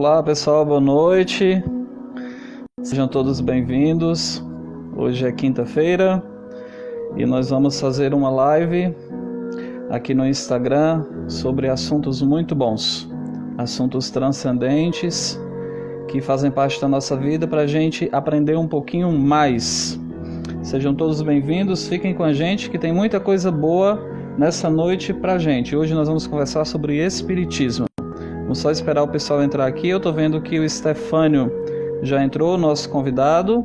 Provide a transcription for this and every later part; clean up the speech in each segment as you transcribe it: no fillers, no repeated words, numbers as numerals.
Olá pessoal, boa noite. Sejam todos bem-vindos. Hoje é quinta-feira e nós vamos fazer uma live aqui no Instagram sobre assuntos muito bons, assuntos transcendentes que fazem parte da nossa vida para a gente aprender um pouquinho mais. Sejam todos bem-vindos, fiquem com a gente que tem muita coisa boa nessa noite pra gente. Hoje nós vamos conversar sobre Espiritismo. Vamos só esperar o pessoal entrar aqui. Eu tô vendo que o Stefânio já entrou, nosso convidado,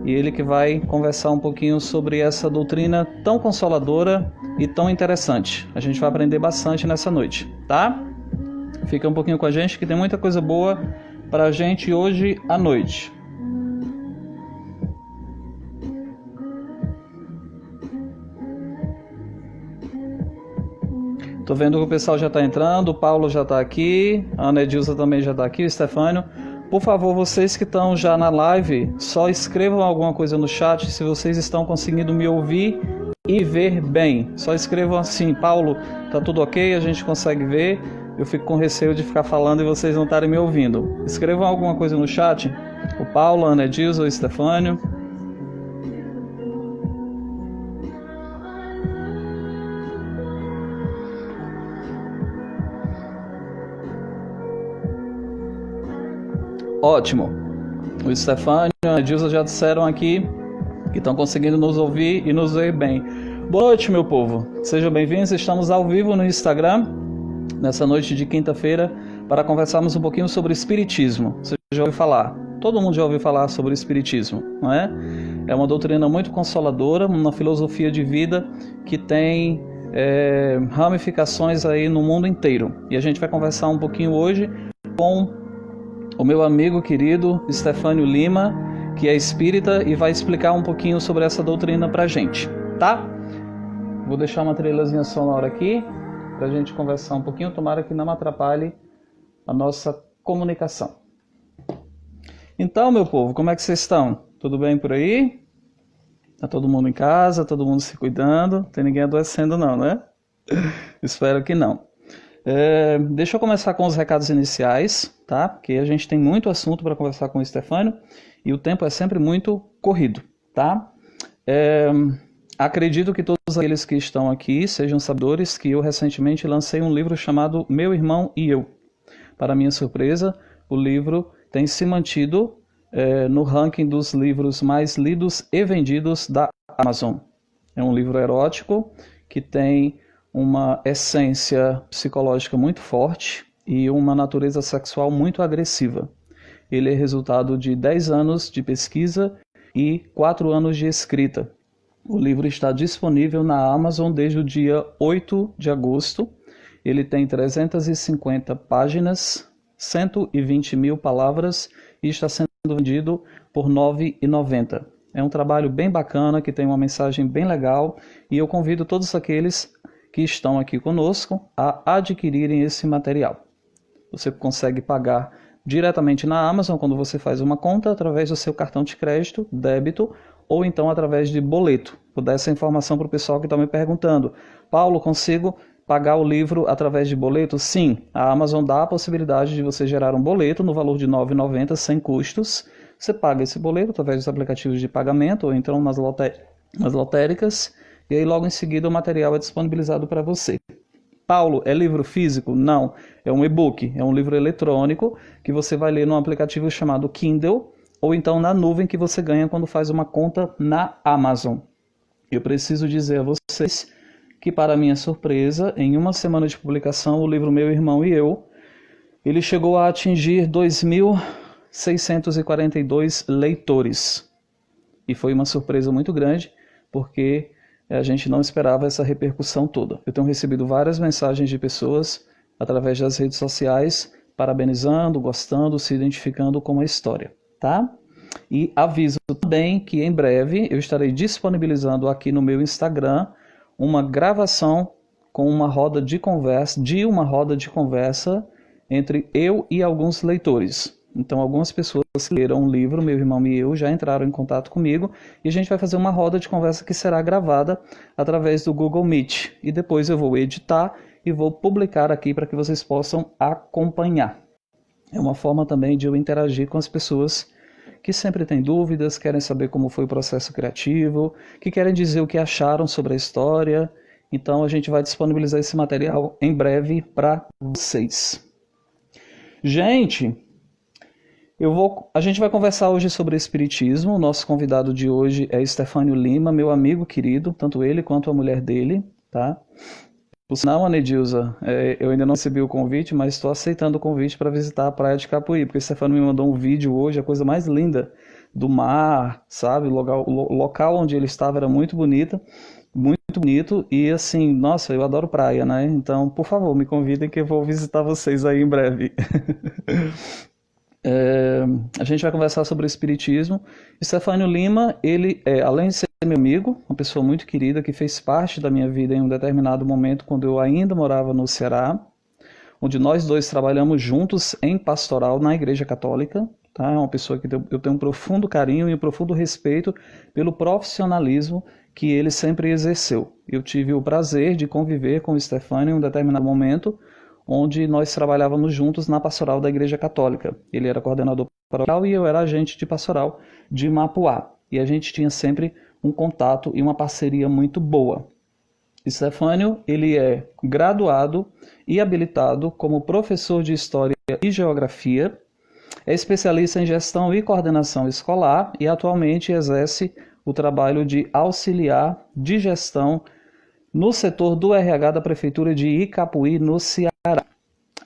e ele que vai conversar um pouquinho sobre essa doutrina tão consoladora e tão interessante. A gente vai aprender bastante nessa noite, tá? Fica um pouquinho com a gente que tem muita coisa boa pra gente hoje à noite. Tô vendo que o pessoal já está entrando, o Paulo já está aqui, a Ana Edilza também já está aqui, o Stefânio. Por favor, vocês que estão já na live, só escrevam alguma coisa no chat se vocês estão conseguindo me ouvir e ver bem. Só escrevam assim: Paulo, tá tudo ok, a gente consegue ver. Eu fico com receio de ficar falando e vocês não estarem me ouvindo. Escrevam alguma coisa no chat. O Paulo, a Ana Edilza, o Stefânio. Ótimo. O Stefânio e a Edilza já disseram aqui que estão conseguindo nos ouvir e nos ver bem. Boa noite, meu povo. Sejam bem-vindos. Estamos ao vivo no Instagram, nessa noite de quinta-feira, para conversarmos um pouquinho sobre Espiritismo. Você já ouviu falar? Todo mundo já ouviu falar sobre Espiritismo, não é? É uma doutrina muito consoladora, uma filosofia de vida que tem ramificações aí no mundo inteiro. E a gente vai conversar um pouquinho hoje com o meu amigo querido Stefânio Lima, que é espírita e vai explicar um pouquinho sobre essa doutrina pra gente, tá? Vou deixar uma trilhazinha sonora aqui pra gente conversar um pouquinho, tomara que não atrapalhe a nossa comunicação. Então, meu povo, como é que vocês estão? Tudo bem por aí? Tá todo mundo em casa, todo mundo se cuidando? Tem ninguém adoecendo não, né? Espero que não. Deixa eu começar com os recados iniciais, tá? Porque a gente tem muito assunto para conversar com o Stefânio e o tempo é sempre muito corrido, tá? Acredito que todos aqueles que estão aqui sejam sabedores que eu recentemente lancei um livro chamado Meu Irmão e Eu. Para minha surpresa, o livro tem se mantido no ranking dos livros mais lidos e vendidos da Amazon. É um livro erótico que tem uma essência psicológica muito forte e uma natureza sexual muito agressiva. Ele é resultado de 10 anos de pesquisa e 4 anos de escrita. O livro está disponível na Amazon desde o dia 8 de agosto. Ele tem 350 páginas, 120 mil palavras e está sendo vendido por R$ 9,90. É um trabalho bem bacana, que tem uma mensagem bem legal, e eu convido todos aqueles que estão aqui conosco a adquirirem esse material. Você consegue pagar diretamente na Amazon quando você faz uma conta através do seu cartão de crédito, débito, ou então através de boleto. Vou dar essa informação para o pessoal que está me perguntando: Paulo, consigo pagar o livro através de boleto? Sim, a Amazon dá a possibilidade de você gerar um boleto no valor de R$ 9,90 sem custos. Você paga esse boleto através dos aplicativos de pagamento ou então nas lotéricas, e aí logo em seguida o material é disponibilizado para você. Paulo, é livro físico? Não, é um e-book, é um livro eletrônico que você vai ler num aplicativo chamado Kindle ou então na nuvem que você ganha quando faz uma conta na Amazon. Eu preciso dizer a vocês que, para minha surpresa, em uma semana de publicação, o livro Meu Irmão e Eu, ele chegou a atingir 2.642 leitores. E foi uma surpresa muito grande, porque a gente não esperava essa repercussão toda. Eu tenho recebido várias mensagens de pessoas através das redes sociais, parabenizando, gostando, se identificando com a história, tá? E aviso também que em breve eu estarei disponibilizando aqui no meu Instagram uma gravação com uma roda de conversa entre eu e alguns leitores. Então, algumas pessoas que leram o livro Meu Irmão e Eu já entraram em contato comigo e a gente vai fazer uma roda de conversa que será gravada através do Google Meet. E depois eu vou editar e vou publicar aqui para que vocês possam acompanhar. É uma forma também de eu interagir com as pessoas que sempre têm dúvidas, querem saber como foi o processo criativo, que querem dizer o que acharam sobre a história. Então a gente vai disponibilizar esse material em breve para vocês. Gente, a gente vai conversar hoje sobre espiritismo. O nosso convidado de hoje é Estefânio Lima, meu amigo querido, tanto ele quanto a mulher dele, tá? Por sinal, Anedilza, eu ainda não recebi o convite, mas estou aceitando o convite para visitar a praia de Capuí, porque o Stefano me mandou um vídeo hoje, a coisa mais linda do mar, sabe? O local onde ele estava era muito bonita, muito bonito, e assim, nossa, eu adoro praia, né? Então, por favor, me convidem que eu vou visitar vocês aí em breve. A gente vai conversar sobre o espiritismo. Stefânio Lima, ele é, além de ser meu amigo, uma pessoa muito querida que fez parte da minha vida em um determinado momento, quando eu ainda morava no Ceará, onde nós dois trabalhamos juntos em pastoral na Igreja Católica. Tá? É uma pessoa que eu tenho um profundo carinho e um profundo respeito pelo profissionalismo que ele sempre exerceu. Eu tive o prazer de conviver com o Stefânio em um determinado momento, onde nós trabalhávamos juntos na pastoral da Igreja Católica. Ele era coordenador pastoral e eu era agente de pastoral de Mapuá. E a gente tinha sempre um contato e uma parceria muito boa. Stefânio, ele é graduado e habilitado como professor de História e Geografia, é especialista em gestão e coordenação escolar e atualmente exerce o trabalho de auxiliar de gestão no setor do RH da Prefeitura de Icapuí, no Ceará,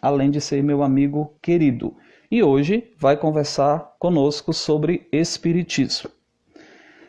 além de ser meu amigo querido. E hoje vai conversar conosco sobre espiritismo.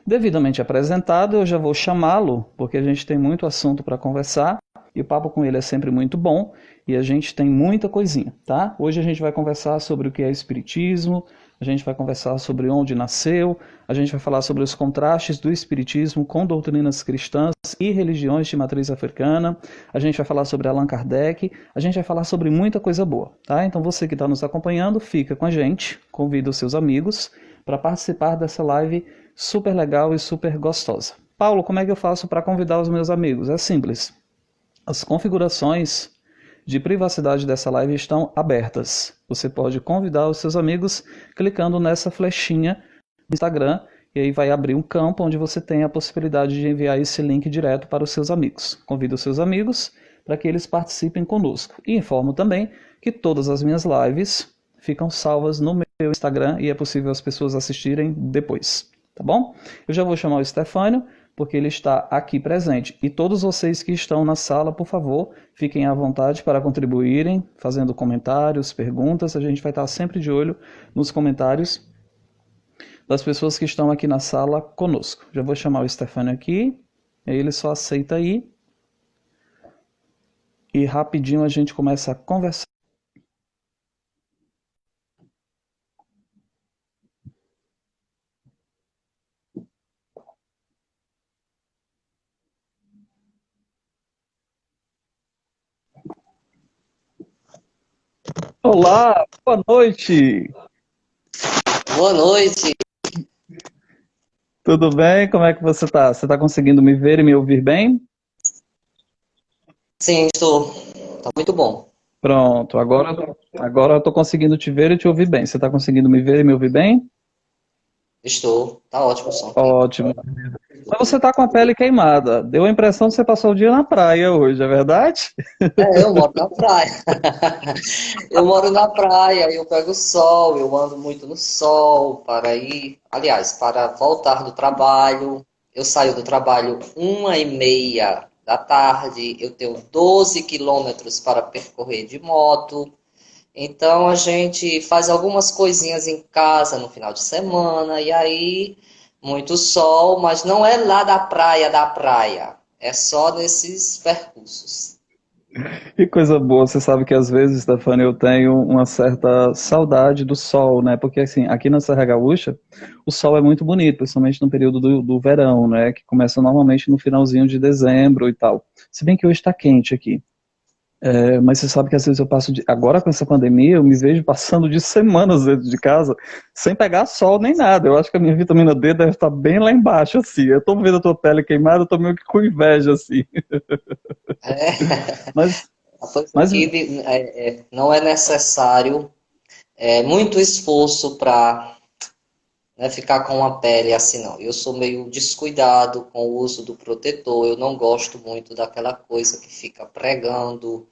Devidamente apresentado, eu já vou chamá-lo, porque a gente tem muito assunto para conversar, e o papo com ele é sempre muito bom, e a gente tem muita coisinha, tá? Hoje a gente vai conversar sobre o que é espiritismo, a gente vai conversar sobre onde nasceu, a gente vai falar sobre os contrastes do espiritismo com doutrinas cristãs e religiões de matriz africana, a gente vai falar sobre Allan Kardec, a gente vai falar sobre muita coisa boa, tá? Então você que está nos acompanhando, fica com a gente, convida os seus amigos para participar dessa live super legal e super gostosa. Paulo, como é que eu faço para convidar os meus amigos? É simples. As configurações de privacidade dessa live estão abertas. Você pode convidar os seus amigos clicando nessa flechinha do Instagram e aí vai abrir um campo onde você tem a possibilidade de enviar esse link direto para os seus amigos. Convido os seus amigos para que eles participem conosco. E informo também que todas as minhas lives ficam salvas no meu Instagram e é possível as pessoas assistirem depois. Tá bom? Eu já vou chamar o Stefânio, porque ele está aqui presente. E todos vocês que estão na sala, por favor, fiquem à vontade para contribuírem, fazendo comentários, perguntas. A gente vai estar sempre de olho nos comentários das pessoas que estão aqui na sala conosco. Já vou chamar o Stefânio aqui, aí ele só aceita aí. E rapidinho a gente começa a conversar. Olá, boa noite. Boa noite. Tudo bem? Como é que você está? Você está conseguindo me ver e me ouvir bem? Sim, estou. Tá muito bom. Pronto, agora eu estou conseguindo te ver e te ouvir bem. Você está conseguindo me ver e me ouvir bem? Estou. Tá ótimo o som aqui. Ótimo. Mas você está com a pele queimada. Deu a impressão que você passou o dia na praia hoje, é verdade? Eu moro na praia. Eu moro na praia, eu pego sol, eu ando muito no sol para ir. Aliás, para voltar do trabalho. Eu saio do trabalho 1h30 da tarde, eu tenho 12 quilômetros para percorrer de moto. Então a gente faz algumas coisinhas em casa no final de semana, e aí muito sol, mas não é lá da praia da praia, é só nesses percursos. Que coisa boa. Você sabe que às vezes, Stefano, eu tenho uma certa saudade do sol, né? Porque assim, aqui na Serra Gaúcha, o sol é muito bonito, principalmente no período do verão, né? Que começa normalmente no finalzinho de dezembro e tal. Se bem que hoje está quente aqui. Mas você sabe que às vezes eu passo agora com essa pandemia, eu me vejo passando de semanas dentro de casa sem pegar sol nem nada. Eu acho que a minha vitamina D deve estar bem lá embaixo, assim. Eu tô vendo a tua pele queimada, eu tô meio que com inveja, assim. É, Mas, pois mas aqui não é necessário é muito esforço para, né, ficar com a pele assim, não. Eu sou meio descuidado com o uso do protetor, eu não gosto muito daquela coisa que fica pregando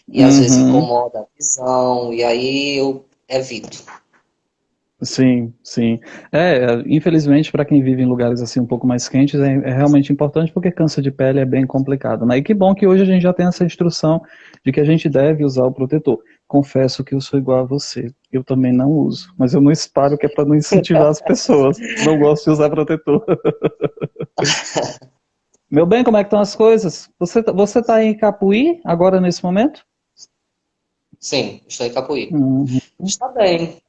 e às vezes Uhum. incomoda a visão, e aí eu evito. Sim, sim. Infelizmente, para quem vive em lugares assim um pouco mais quentes, é realmente importante porque câncer de pele é bem complicado, né? E que bom que hoje a gente já tem essa instrução de que a gente deve usar o protetor. Confesso que eu sou igual a você. Eu também não uso, mas eu não espalho que é para não incentivar as pessoas. Não gosto de usar protetor. Meu bem, como é que estão as coisas? Você tá em Capuí agora nesse momento? Sim, estou em Capuí. Uhum. Está bem,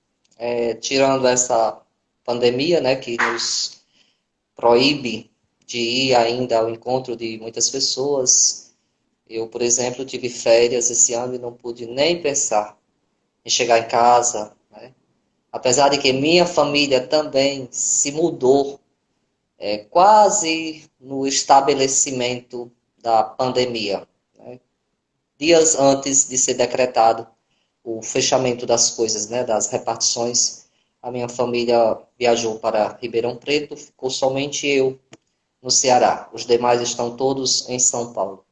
tirando essa pandemia, né, que nos proíbe de ir ainda ao encontro de muitas pessoas. Eu, por exemplo, tive férias esse ano e não pude nem pensar em chegar em casa, né? Apesar de que minha família também se mudou, quase no estabelecimento da pandemia, né? Dias antes de ser decretado o fechamento das coisas, né, das repartições, a minha família viajou para Ribeirão Preto, ficou somente eu no Ceará. Os demais estão todos em São Paulo.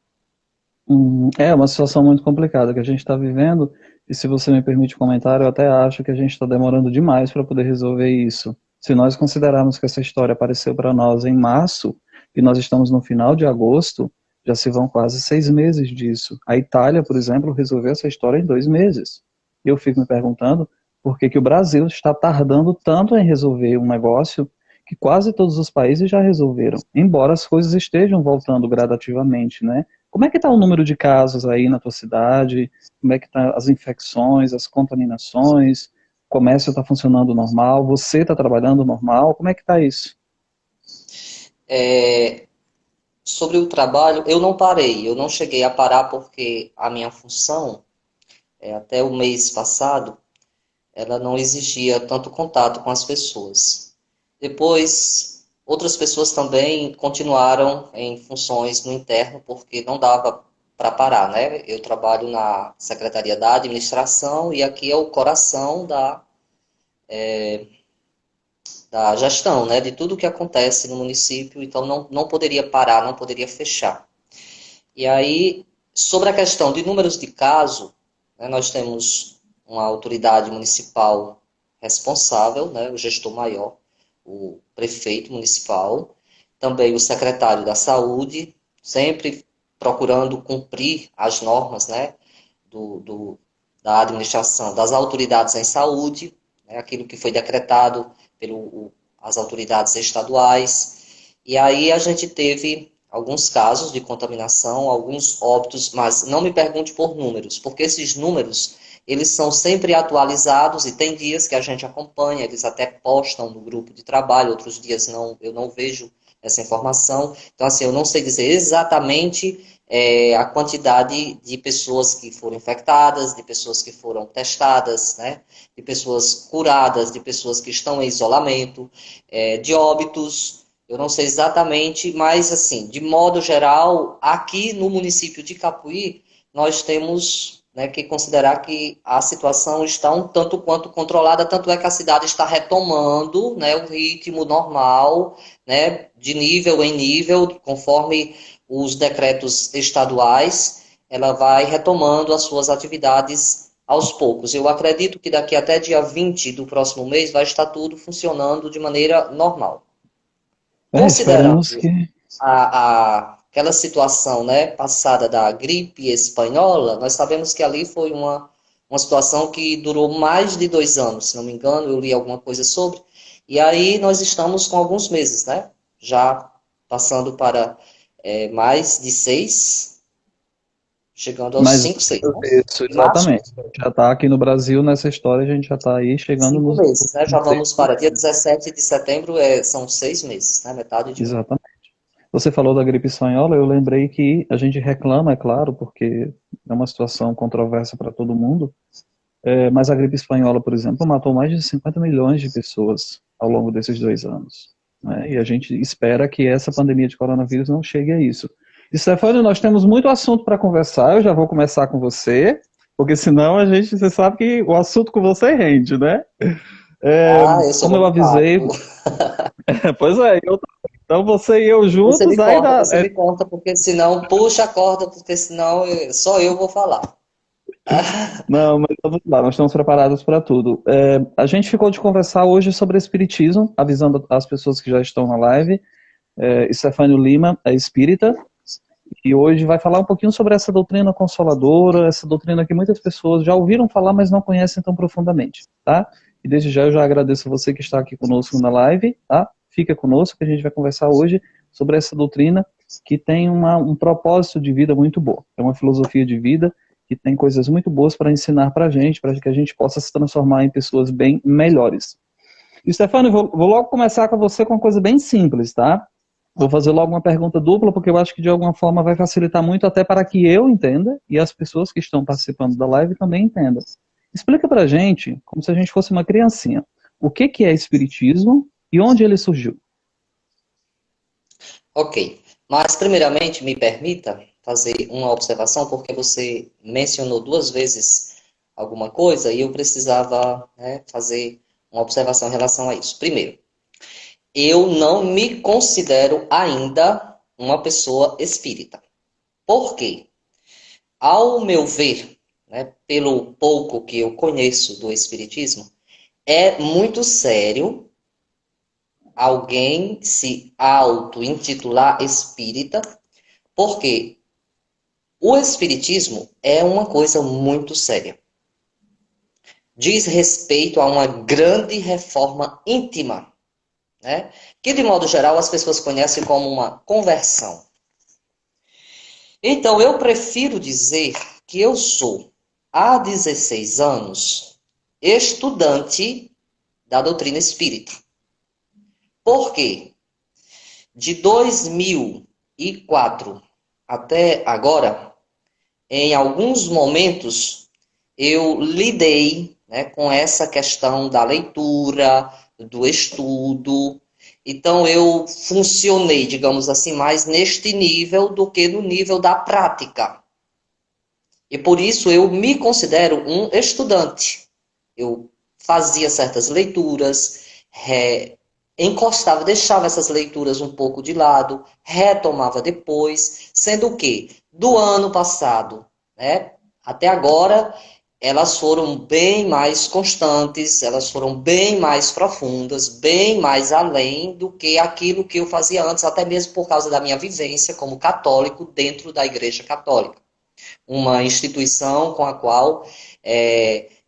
É uma situação muito complicada que a gente está vivendo, e se você me permite comentar, eu até acho que a gente está demorando demais para poder resolver isso. Se nós considerarmos que essa história apareceu para nós em março, e nós estamos no final de agosto, já se vão quase 6 meses disso. A Itália, por exemplo, resolveu essa história em 2 meses. E eu fico me perguntando por que que o Brasil está tardando tanto em resolver um negócio que quase todos os países já resolveram, embora as coisas estejam voltando gradativamente, né? Como é que está o número de casos aí na tua cidade? Como é que tá as infecções, as contaminações? O comércio está funcionando normal? Você está trabalhando normal? Como é que está isso? É, sobre o trabalho, eu não parei, eu não cheguei a parar porque a minha função, até o mês passado, ela não exigia tanto contato com as pessoas. Depois, outras pessoas também continuaram em funções no interno, porque não dava para parar, né? Eu trabalho na Secretaria da Administração e aqui é o coração da gestão, né? De tudo que acontece no município, então não poderia parar, não poderia fechar. E aí, sobre a questão de números de caso, né, nós temos uma autoridade municipal responsável, né, o gestor maior, o prefeito municipal, também o secretário da saúde, sempre procurando cumprir as normas, né, do, da administração, das autoridades em saúde, né, aquilo que foi decretado pelas autoridades estaduais. E aí a gente teve alguns casos de contaminação, alguns óbitos, mas não me pergunte por números, porque esses números, eles são sempre atualizados e tem dias que a gente acompanha, eles até postam no grupo de trabalho, outros dias não, eu não vejo essa informação. Então, assim, eu não sei dizer exatamente a quantidade de pessoas que foram infectadas, de pessoas que foram testadas, né, de pessoas curadas, de pessoas que estão em isolamento, de óbitos. Eu não sei exatamente, mas assim, de modo geral, aqui no município de Capuí, nós temos, né, que considerar que a situação está um tanto quanto controlada, tanto é que a cidade está retomando, né, o ritmo normal, né, de nível em nível, conforme os decretos estaduais, ela vai retomando as suas atividades aos poucos. Eu acredito que daqui até dia 20 do próximo mês vai estar tudo funcionando de maneira normal. Esperamos Considerando que. aquela situação, né, passada da gripe espanhola, nós sabemos que ali foi uma situação que durou mais de 2 anos, se não me engano, eu li alguma coisa sobre, e aí nós estamos com alguns meses, né, já passando para mais de 6, chegando aos Mas 5, 6, né? isso, Em março, exatamente. Já está aqui no Brasil nessa história, a gente já está aí chegando 5 meses, né? Já nos seis vamos para dia meses. 17 de setembro, são 6 meses, né? Metade de um ano. Exatamente. Você falou da gripe espanhola, eu lembrei que a gente reclama, é claro, porque é uma situação controversa para todo mundo, mas a gripe espanhola, por exemplo, matou mais de 50 milhões de pessoas ao longo desses 2 anos, né? E a gente espera que essa pandemia de coronavírus não chegue a isso. E, Stefano, nós temos muito assunto para conversar, eu já vou começar com você, Porque senão você sabe que o assunto com você rende, né? Ah, eu sou Como bom eu de avisei, papo. pois é, então você e eu juntos, aí dá. Você me corta, porque senão, puxa a corda, porque senão só eu vou falar. Não, mas vamos lá, nós estamos preparados para tudo. A gente ficou de conversar hoje sobre Espiritismo, avisando as pessoas que já estão na live. Stefânio Lima é espírita, e hoje vai falar um pouquinho sobre essa doutrina consoladora, essa doutrina que muitas pessoas já ouviram falar, mas não conhecem tão profundamente, tá? E desde já eu já agradeço a você que está aqui conosco na live, tá? Fica conosco que a gente vai conversar hoje sobre essa doutrina que tem um propósito de vida muito bom. É uma filosofia de vida que tem coisas muito boas para ensinar para que a gente possa se transformar em pessoas bem melhores. E, Stefano, vou logo começar com você com uma coisa bem simples, tá? Vou fazer logo uma pergunta dupla, porque eu acho que de alguma forma vai facilitar muito até para que eu entenda e as pessoas que estão participando da live também entendam. Explica pra gente, como se a gente fosse uma criancinha, o que é espiritismo e onde ele surgiu. Ok. Mas, primeiramente, me permita fazer uma observação, porque você mencionou duas vezes alguma coisa e eu precisava, né, fazer uma observação em relação a isso. Primeiro, eu não me considero ainda uma pessoa espírita. Por quê? Ao meu ver, né, pelo pouco que eu conheço do espiritismo, é muito sério alguém se auto-intitular espírita, porque o espiritismo é uma coisa muito séria. Diz respeito a uma grande reforma íntima, né? Que de modo geral as pessoas conhecem como uma conversão. Então eu prefiro dizer que eu sou, há 16 anos, estudante da doutrina espírita. Por quê? De 2004 até agora, em alguns momentos, eu lidei, né, com essa questão da leitura, do estudo. Então, eu funcionei, digamos assim, mais neste nível do que no nível da prática. E por isso eu me considero um estudante. Eu fazia certas leituras, encostava, deixava essas leituras um pouco de lado, retomava depois, sendo que do ano passado, né, até agora, elas foram bem mais constantes, elas foram bem mais profundas, bem mais além do que aquilo que eu fazia antes, até mesmo por causa da minha vivência como católico dentro da Igreja Católica, uma instituição com a qual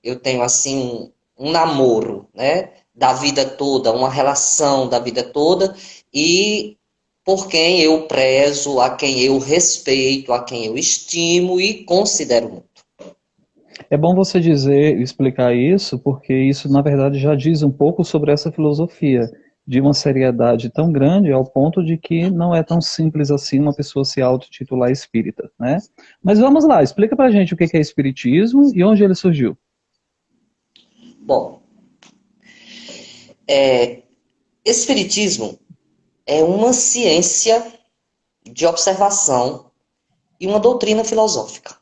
eu tenho assim um namoro, né, da vida toda, uma relação da vida toda, e por quem eu prezo, a quem eu respeito, a quem eu estimo e considero muito. É bom você dizer, explicar isso, porque isso, na verdade, já diz um pouco sobre essa filosofia, de uma seriedade tão grande ao ponto de que não é tão simples assim uma pessoa se auto-titular espírita, né? Mas vamos lá, explica pra gente o que é espiritismo e onde ele surgiu. Bom, espiritismo é uma ciência de observação e uma doutrina filosófica.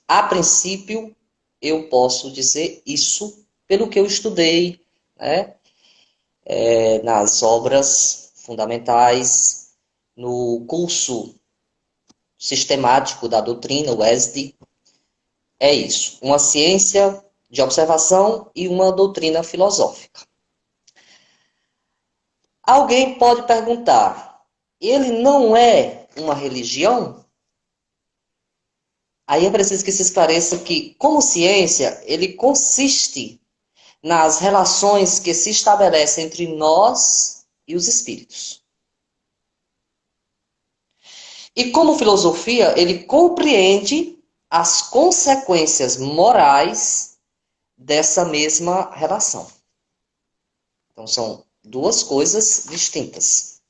A princípio, eu posso dizer isso pelo que eu estudei, né, nas obras fundamentais, no curso sistemático da doutrina, o ESD. É isso, uma ciência de observação e uma doutrina filosófica. Alguém pode perguntar, ele não é uma religião? Aí é preciso que se esclareça que, como ciência, ele consiste nas relações que se estabelecem entre nós e os espíritos. E como filosofia, ele compreende as consequências morais dessa mesma relação. Então, são duas coisas distintas.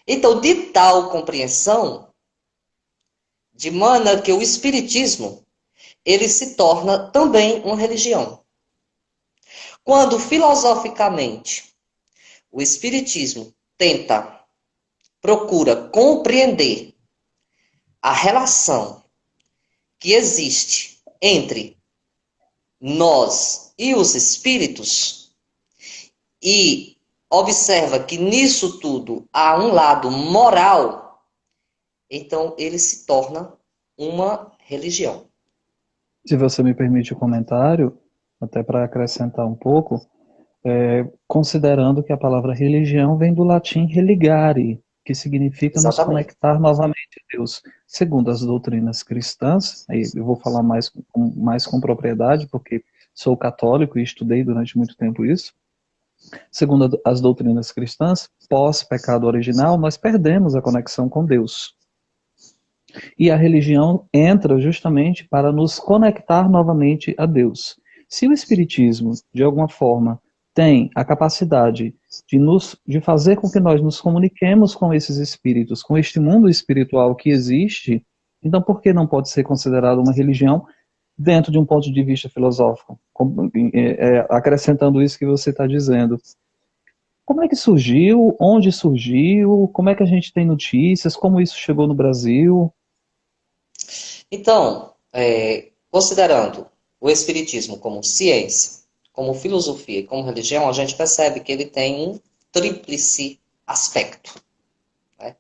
Então, de tal compreensão, de maneira que o espiritismo, ele se torna também uma religião. Quando, filosoficamente, o espiritismo procura compreender a relação que existe entre nós e os espíritos, e observa que nisso tudo há um lado moral, então ele se torna uma religião. Se você me permite o comentário, até para acrescentar um pouco, considerando que a palavra religião vem do latim religare, que significa nos Exatamente. conectar novamente a Deus. Segundo as doutrinas cristãs, aí eu vou falar mais com propriedade, porque sou católico e estudei durante muito tempo isso. Segundo as doutrinas cristãs, pós-pecado original, nós perdemos a conexão com Deus. E a religião entra justamente para nos conectar novamente a Deus. Se o Espiritismo, de alguma forma, tem a capacidade de fazer com que nós nos comuniquemos com esses espíritos, com este mundo espiritual que existe, então por que não pode ser considerado uma religião dentro de um ponto de vista filosófico? Acrescentando isso que você está dizendo. Como é que surgiu? Onde surgiu? Como é que a gente tem notícias? Como isso chegou no Brasil? Então, considerando o Espiritismo como ciência, como filosofia e como religião, a gente percebe que ele tem um tríplice aspecto. Né?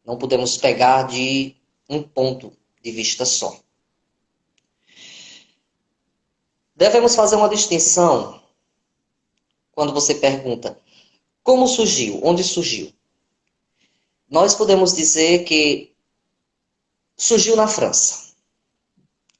Não podemos pegar de um ponto de vista só. Devemos fazer uma distinção quando você pergunta como surgiu, onde surgiu. Nós podemos dizer que surgiu na França.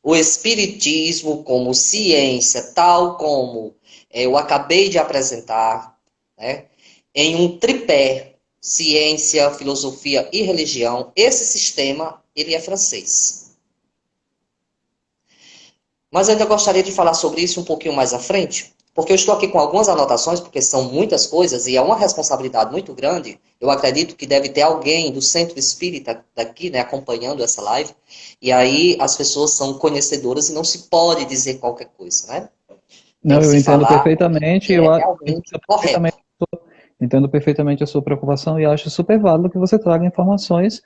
O Espiritismo como ciência, tal como eu acabei de apresentar, né, em um tripé, ciência, filosofia e religião, esse sistema, ele é francês. Mas eu ainda gostaria de falar sobre isso um pouquinho mais à frente, porque eu estou aqui com algumas anotações, porque são muitas coisas e é uma responsabilidade muito grande. Eu acredito que deve ter alguém do Centro Espírita daqui, né, acompanhando essa live, e aí as pessoas são conhecedoras e não se pode dizer qualquer coisa, né? Tem Não, que eu se entendo falar o perfeitamente, que é realmente correto. entendo perfeitamente a sua preocupação e acho super válido que você traga informações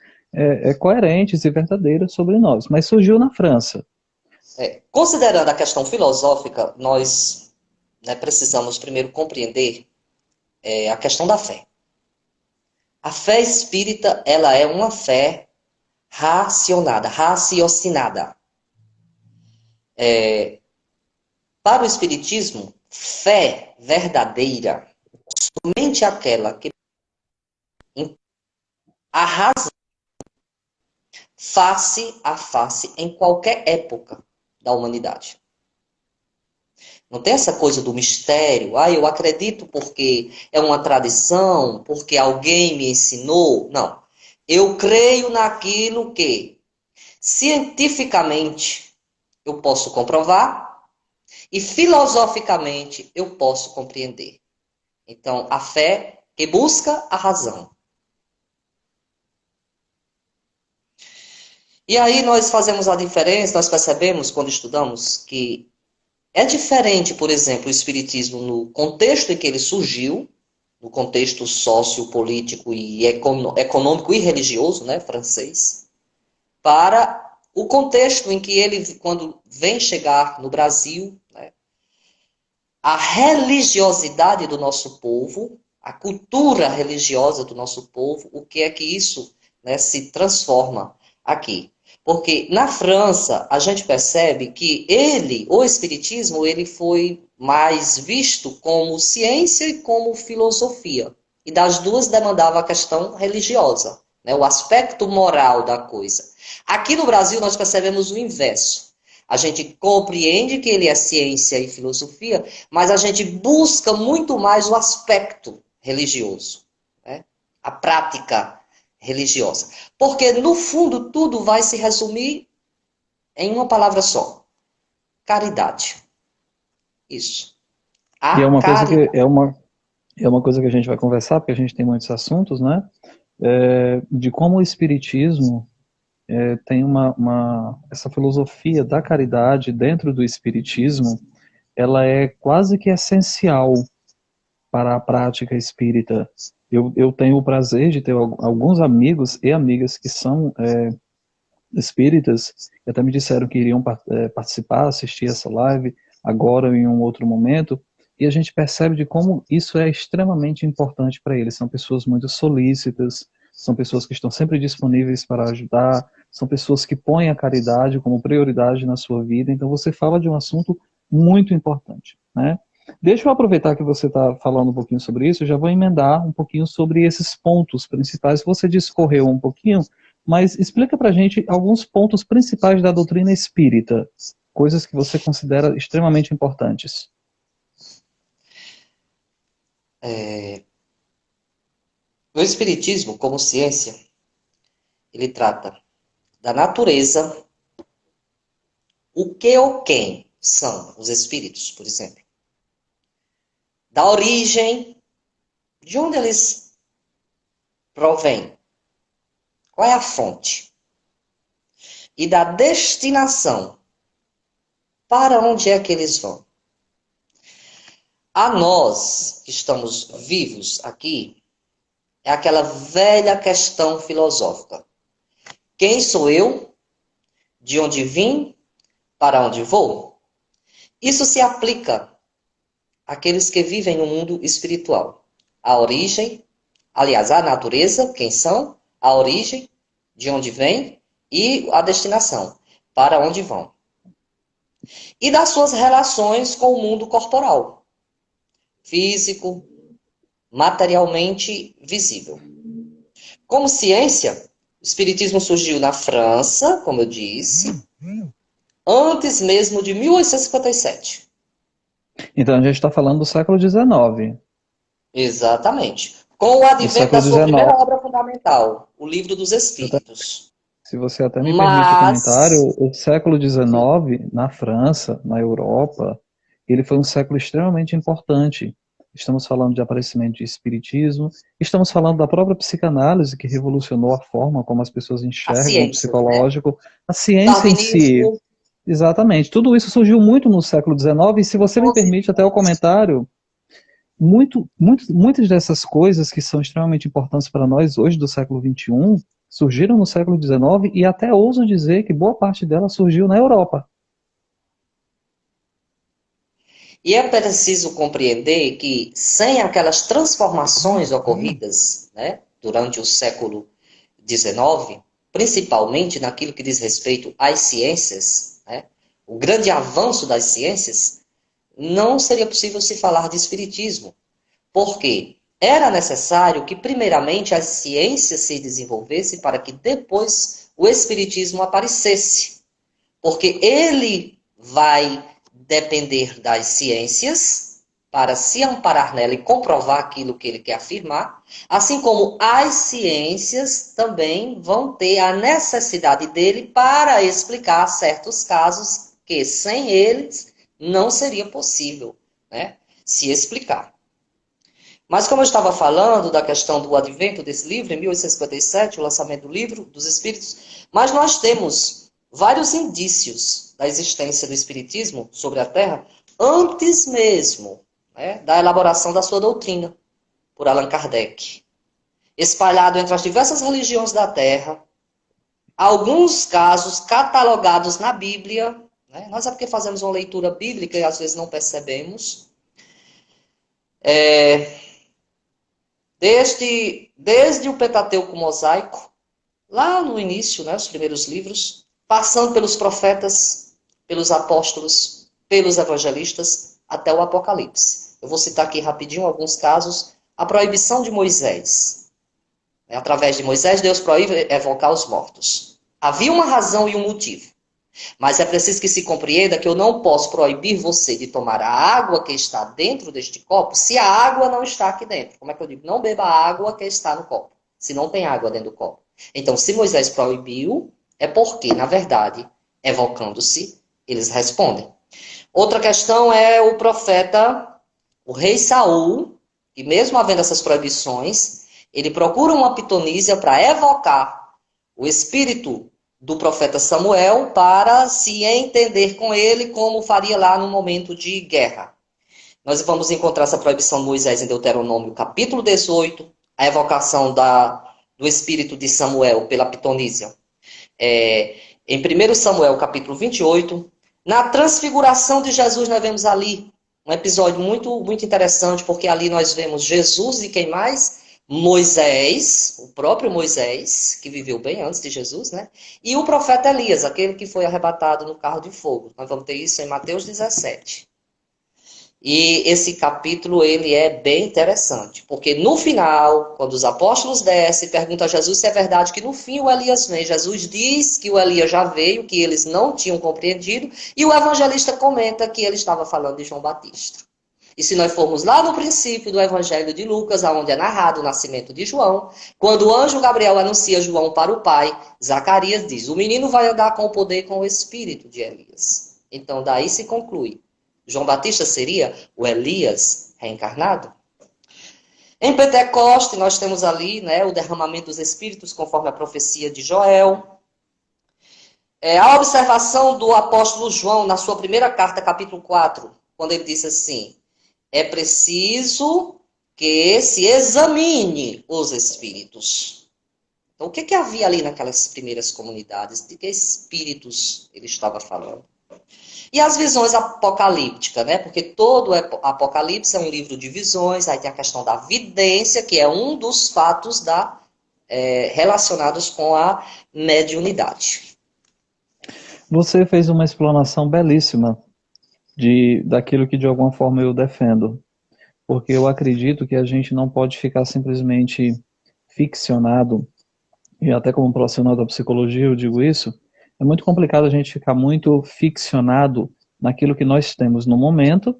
coerentes e verdadeiras sobre nós. Mas surgiu na França. Considerando a questão filosófica, nós, né, precisamos primeiro compreender a questão da fé. A fé espírita, ela é uma fé raciocinada. Para o espiritismo, fé verdadeira, somente aquela que a razão face a face em qualquer época da humanidade. Não tem essa coisa do mistério, eu acredito porque é uma tradição, porque alguém me ensinou. Não. Eu creio naquilo que cientificamente eu posso comprovar e filosoficamente eu posso compreender. Então, a fé que busca a razão. E aí nós fazemos a diferença, nós percebemos quando estudamos que é diferente, por exemplo, o espiritismo no contexto em que ele surgiu, no contexto sociopolítico e econômico e religioso, né, francês, para o contexto em que ele, quando vem chegar no Brasil, né, a religiosidade do nosso povo, a cultura religiosa do nosso povo, o que é que isso, né, se transforma aqui. Porque na França, a gente percebe que o espiritismo, ele foi mais visto como ciência e como filosofia. E das duas demandava a questão religiosa, né, o aspecto moral da coisa. Aqui no Brasil, nós percebemos o inverso. A gente compreende que ele é ciência e filosofia, mas a gente busca muito mais o aspecto religioso, né? A prática religiosa. Porque, no fundo, tudo vai se resumir em uma palavra só: caridade. Isso. E é A uma coisa que caridade. é uma coisa que a gente vai conversar, porque a gente tem muitos assuntos, né? De como o espiritismo tem essa filosofia da caridade dentro do espiritismo, ela é quase que essencial para a prática espírita. Eu tenho o prazer de ter alguns amigos e amigas que são espíritas, que até me disseram que iriam participar, assistir essa live, agora ou em um outro momento, e a gente percebe de como isso é extremamente importante para eles. São pessoas muito solícitas, são pessoas que estão sempre disponíveis para ajudar, são pessoas que põem a caridade como prioridade na sua vida. Então você fala de um assunto muito importante, né? Deixa eu aproveitar que você está falando um pouquinho sobre isso, eu já vou emendar um pouquinho sobre esses pontos principais. Você discorreu um pouquinho, mas explica para a gente alguns pontos principais da doutrina espírita, coisas que você considera extremamente importantes. O Espiritismo, como ciência, ele trata da natureza, o que ou quem são os espíritos, por exemplo. Da origem, de onde eles provêm, qual é a fonte. E da destinação, para onde é que eles vão. A nós, que estamos vivos aqui, é aquela velha questão filosófica. Quem sou eu? De onde vim? Para onde vou? Isso se aplica àqueles que vivem no mundo espiritual. A origem, aliás, a natureza, quem são? A origem, de onde vem e a destinação, para onde vão. E das suas relações com o mundo corporal, físico, materialmente visível. Como ciência, o Espiritismo surgiu na França, como eu disse, antes mesmo de 1857. Então a gente está falando do século XIX. Exatamente. Com o Do advento da século sua primeira XIX. obra fundamental, o Livro dos Espíritos. Se você até me permite o Mas, comentário, o século XIX, na França, na Europa, ele foi um século extremamente importante. Estamos falando de aparecimento de espiritismo, estamos falando da própria psicanálise, que revolucionou a forma como as pessoas a enxergam o ciência, né? psicológico, a ciência em si. Darwinismo, Exatamente. Tudo isso surgiu muito no século XIX, e se você me permite até o comentário, muitas dessas coisas que são extremamente importantes para nós hoje do século XXI surgiram no século XIX e até ouso dizer que boa parte delas surgiu na Europa. e é preciso compreender que sem aquelas transformações ocorridas, né, durante o século XIX, principalmente naquilo que diz respeito às ciências, né, o grande avanço das ciências, não seria possível se falar de espiritismo. Por quê? Era necessário que, primeiramente, as ciências se desenvolvessem para que depois o espiritismo aparecesse. Porque ele vai depender das ciências para se amparar nela e comprovar aquilo que ele quer afirmar, assim como as ciências também vão ter a necessidade dele para explicar certos casos que sem eles não seria possível, né, se explicar. Mas como eu estava falando da questão do advento desse livro, em 1857, o lançamento do livro dos Espíritos, mas nós temos vários indícios da existência do Espiritismo sobre a Terra antes mesmo, né, da elaboração da sua doutrina, por Allan Kardec. Espalhado entre as diversas religiões da Terra, alguns casos catalogados na Bíblia, né, nós é porque fazemos uma leitura bíblica e às vezes não percebemos, desde o Pentateuco mosaico, lá no início, né, os primeiros livros, passando pelos profetas, pelos apóstolos, pelos evangelistas, até o Apocalipse. Eu vou citar aqui rapidinho alguns casos. A proibição de Moisés. Através de Moisés, Deus proíbe evocar os mortos. Havia uma razão e um motivo. Mas é preciso que se compreenda que eu não posso proibir você de tomar a água que está dentro deste copo se a água não está aqui dentro. Como é que eu digo? Não beba a água que está no copo, se não tem água dentro do copo. Então, se Moisés proibiu, é porque, na verdade, evocando-se, eles respondem. Outra questão é o profeta, o rei Saul, que mesmo havendo essas proibições, ele procura uma pitonísia para evocar o espírito do profeta Samuel para se entender com ele como faria lá no momento de guerra. Nós vamos encontrar essa proibição de Moisés em Deuteronômio capítulo 18, a evocação do espírito de Samuel pela pitonísia. Em 1 Samuel, capítulo 28, na transfiguração de Jesus, nós vemos ali um episódio muito, muito interessante, porque ali nós vemos Jesus e quem mais? Moisés, o próprio Moisés, que viveu bem antes de Jesus, né? E o profeta Elias, aquele que foi arrebatado no carro de fogo. Nós vamos ter isso em Mateus 17. E esse capítulo, ele é bem interessante, porque no final, quando os apóstolos descem, perguntam a Jesus se é verdade que no fim o Elias vem. Jesus diz que o Elias já veio, que eles não tinham compreendido, e o evangelista comenta que ele estava falando de João Batista. E se nós formos lá no princípio do Evangelho de Lucas, onde é narrado o nascimento de João, quando o anjo Gabriel anuncia João para o pai, Zacarias diz, o menino vai andar com o poder e com o espírito de Elias. Então daí se conclui. João Batista seria o Elias reencarnado? Em Pentecoste, nós temos ali, né, o derramamento dos Espíritos, conforme a profecia de Joel. A observação do apóstolo João, na sua primeira carta, capítulo 4, quando ele disse assim, é preciso que se examine os Espíritos. Então, o que havia ali naquelas primeiras comunidades? De que Espíritos ele estava falando? E as visões apocalípticas, né? Porque todo Apocalipse é um livro de visões, aí tem a questão da vidência, que é um dos fatos relacionados com a mediunidade. Você fez uma explanação belíssima daquilo que de alguma forma eu defendo, porque eu acredito que a gente não pode ficar simplesmente ficcionado, e até como profissional da psicologia eu digo isso, é muito complicado a gente ficar muito ficcionado naquilo que nós temos no momento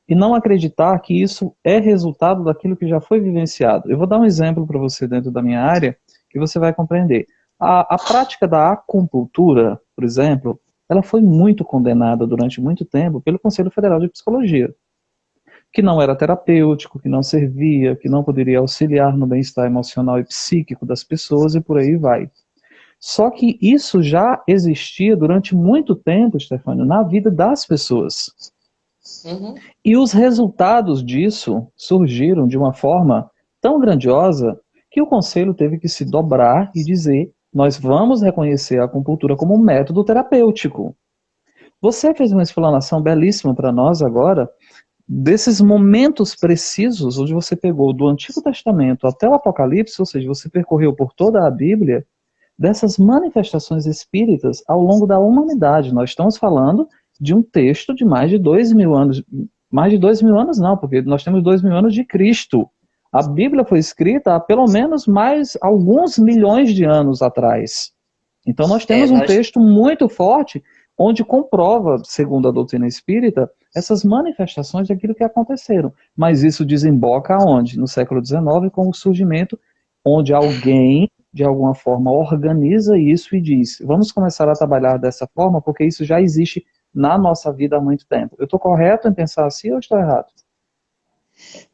e não acreditar que isso é resultado daquilo que já foi vivenciado. Eu vou dar um exemplo para você dentro da minha área que você vai compreender. A prática da acupuntura, por exemplo, ela foi muito condenada durante muito tempo pelo Conselho Federal de Psicologia, que não era terapêutico, que não servia, que não poderia auxiliar no bem-estar emocional e psíquico das pessoas e por aí vai. Só que isso já existia durante muito tempo, Stefânio, na vida das pessoas. Uhum. E os resultados disso surgiram de uma forma tão grandiosa que o Conselho teve que se dobrar e dizer, nós vamos reconhecer a acupuntura como um método terapêutico. Você fez uma explanação belíssima para nós agora, desses momentos precisos, onde você pegou do Antigo Testamento até o Apocalipse, ou seja, você percorreu por toda a Bíblia, dessas manifestações espíritas ao longo da humanidade. Nós estamos falando de um texto de mais de 2.000 anos. Mais de 2.000 anos não, porque nós temos 2.000 anos de Cristo. A Bíblia foi escrita há pelo menos mais alguns milhões de anos atrás. Então nós temos um texto muito forte, onde comprova, segundo a doutrina espírita, essas manifestações daquilo que aconteceram. Mas isso desemboca aonde? No século XIX, com o surgimento onde alguém de alguma forma, organiza isso e diz, vamos começar a trabalhar dessa forma, porque isso já existe na nossa vida há muito tempo. Eu estou correto em pensar assim ou estou errado?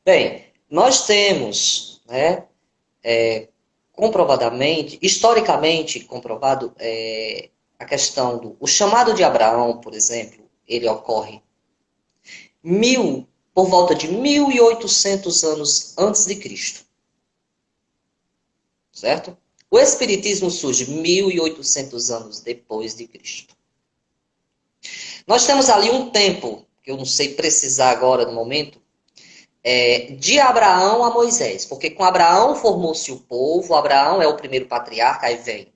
Bem, nós temos, né, comprovadamente, historicamente comprovado, a questão o chamado de Abraão, por exemplo, ele ocorre por volta de 1.800 anos antes de Cristo. Certo? O Espiritismo surge 1.800 anos depois de Cristo. Nós temos ali um tempo, que eu não sei precisar agora no momento, de Abraão a Moisés. Porque com Abraão formou-se o povo, Abraão é o primeiro patriarca, aí vem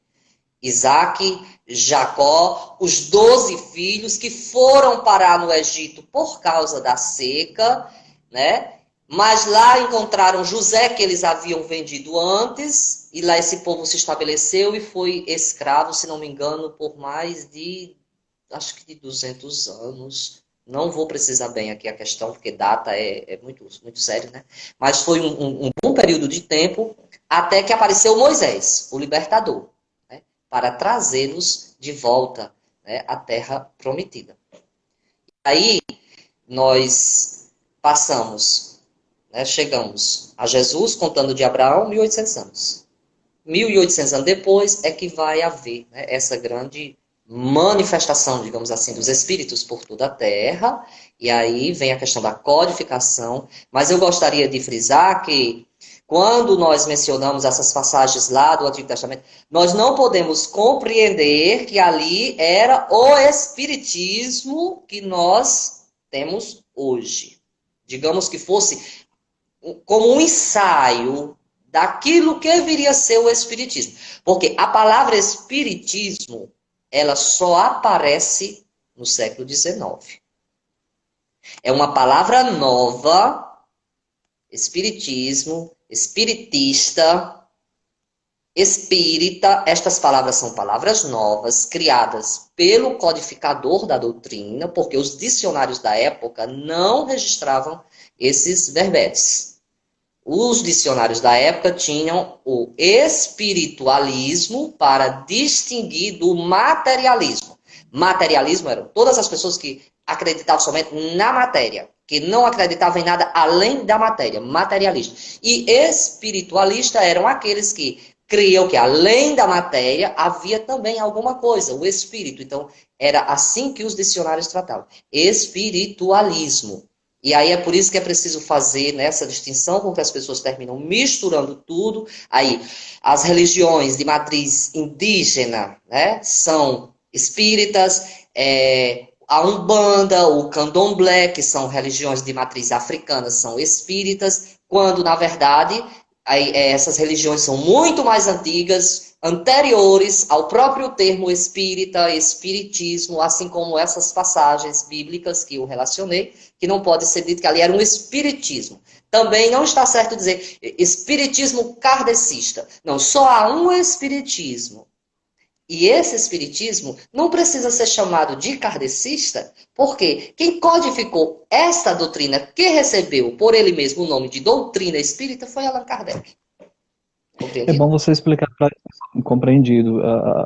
Isaac, Jacó, os 12 filhos que foram parar no Egito por causa da seca, né? Mas lá encontraram José, que eles haviam vendido antes, e lá esse povo se estabeleceu e foi escravo, se não me engano, por mais de, acho que de 200 anos. Não vou precisar bem aqui a questão, porque data é muito, muito sério, né? Mas foi um bom período de tempo, até que apareceu Moisés, o libertador, né? Para trazê-los de volta, né, à terra prometida. Aí, nós passamos... chegamos a Jesus, contando de Abraão, 1.800 anos. 1.800 anos depois é que vai haver, né, essa grande manifestação, digamos assim, dos espíritos por toda a Terra. E aí vem a questão da codificação. Mas eu gostaria de frisar que quando nós mencionamos essas passagens lá do Antigo Testamento, nós não podemos compreender que ali era o espiritismo que nós temos hoje. Digamos que fosse como um ensaio daquilo que viria a ser o espiritismo. Porque a palavra espiritismo, ela só aparece no século XIX. É uma palavra nova, espiritismo, espiritista, espírita. Estas palavras são palavras novas, criadas pelo codificador da doutrina, porque os dicionários da época não registravam esses verbetes. Os dicionários da época tinham o espiritualismo para distinguir do materialismo. Materialismo eram todas as pessoas que acreditavam somente na matéria, que não acreditavam em nada além da matéria, materialista. E espiritualista eram aqueles que criam que além da matéria havia também alguma coisa, o espírito. Então, era assim que os dicionários tratavam. Espiritualismo. E aí é por isso que é preciso fazer nessa distinção, porque as pessoas terminam misturando tudo. Aí, as religiões de matriz indígena, né, são espíritas, a Umbanda, o Candomblé, que são religiões de matriz africana, são espíritas, quando, na verdade, essas religiões são muito mais antigas, anteriores ao próprio termo espírita, espiritismo, assim como essas passagens bíblicas que eu relacionei, que não pode ser dito que ali era um espiritismo. Também não está certo dizer espiritismo kardecista. Não, só há um espiritismo. E esse espiritismo não precisa ser chamado de kardecista, porque quem codificou esta doutrina, que recebeu por ele mesmo o nome de doutrina espírita, foi Allan Kardec. É Compreendido? bom você explicar para compreendido.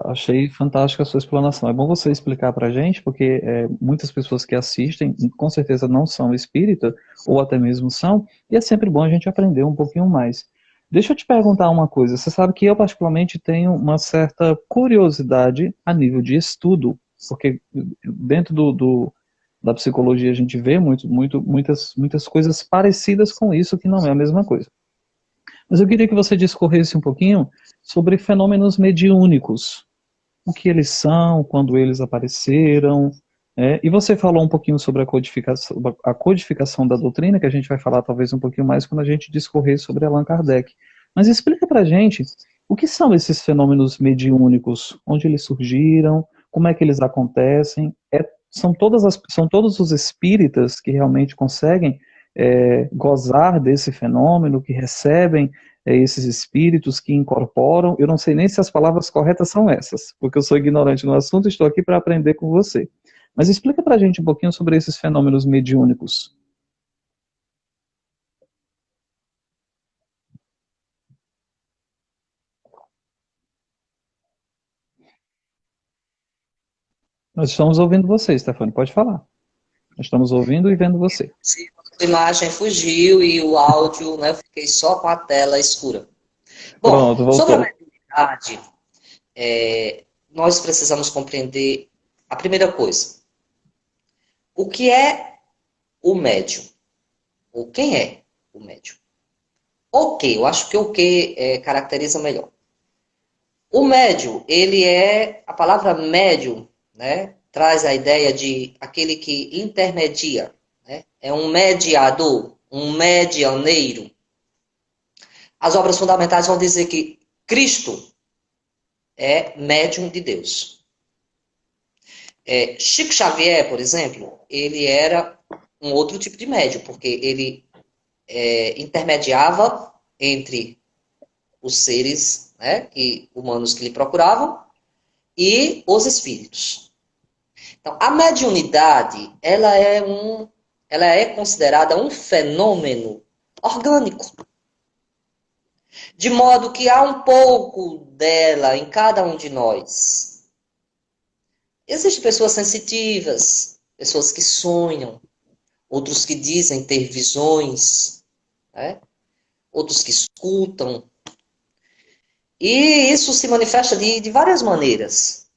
Achei fantástica a sua explanação. É bom você explicar para a gente, porque muitas pessoas que assistem, com certeza não são espírita, ou até mesmo são, e é sempre bom a gente aprender um pouquinho mais. Deixa eu te perguntar uma coisa. Você sabe que eu particularmente tenho uma certa curiosidade a nível de estudo, porque dentro da psicologia a gente vê muitas coisas parecidas com isso, que não é a mesma coisa. Mas eu queria que você discorresse um pouquinho sobre fenômenos mediúnicos. O que eles são, quando eles apareceram. E você falou um pouquinho sobre a codificação da doutrina, que a gente vai falar talvez um pouquinho mais quando a gente discorrer sobre Allan Kardec. Mas explica pra gente o que são esses fenômenos mediúnicos, onde eles surgiram, como é que eles acontecem. São todos os espíritas que realmente conseguem gozar desse fenômeno, que recebem esses espíritos, que incorporam. Eu não sei nem se as palavras corretas são essas, porque eu sou ignorante no assunto e estou aqui para aprender com você. Mas explica para a gente um pouquinho sobre esses fenômenos mediúnicos. Nós estamos ouvindo você, Stefano, pode falar. Nós estamos ouvindo e vendo você. Sim, a imagem fugiu e o áudio, né, eu fiquei só com a tela escura. Bom, Pronto, sobre a voltou. mediunidade, nós precisamos compreender a primeira coisa. O que é o médium? Ou quem é o médium? O que? Eu acho que o que caracteriza melhor. O médium, ele é, a palavra médium, né, traz a ideia de aquele que intermedia, né? É um mediador, um medianeiro. As obras fundamentais vão dizer que Cristo é médium de Deus. Chico Xavier, por exemplo, ele era um outro tipo de médium, porque ele intermediava entre os seres, né, humanos que lhe procuravam e os espíritos. Então, a mediunidade, ela é considerada um fenômeno orgânico. De modo que há um pouco dela em cada um de nós. Existem pessoas sensitivas, pessoas que sonham, outros que dizem ter visões, né? Outros que escutam. E isso se manifesta de várias maneiras.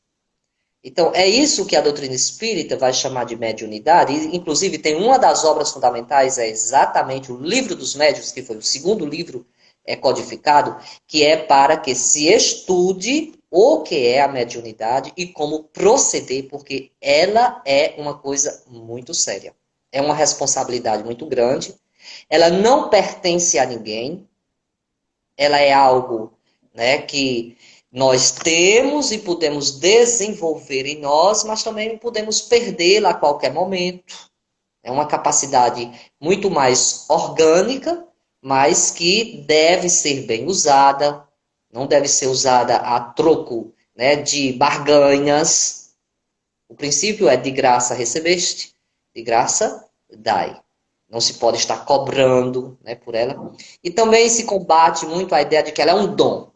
Então, é isso que a doutrina espírita vai chamar de mediunidade. E, inclusive, tem uma das obras fundamentais, é exatamente o Livro dos Médiuns, que foi o segundo livro é codificado, que é para que se estude o que é a mediunidade e como proceder, porque ela é uma coisa muito séria. É uma responsabilidade muito grande. Ela não pertence a ninguém. Ela é algo, né, que nós temos e podemos desenvolver em nós, mas também podemos perdê-la a qualquer momento. É uma capacidade muito mais orgânica, mas que deve ser bem usada, não deve ser usada a troco, né, de barganhas. O princípio é de graça recebeste, de graça dai. Não se pode estar cobrando, né, por ela. E também se combate muito a ideia de que ela é um dom.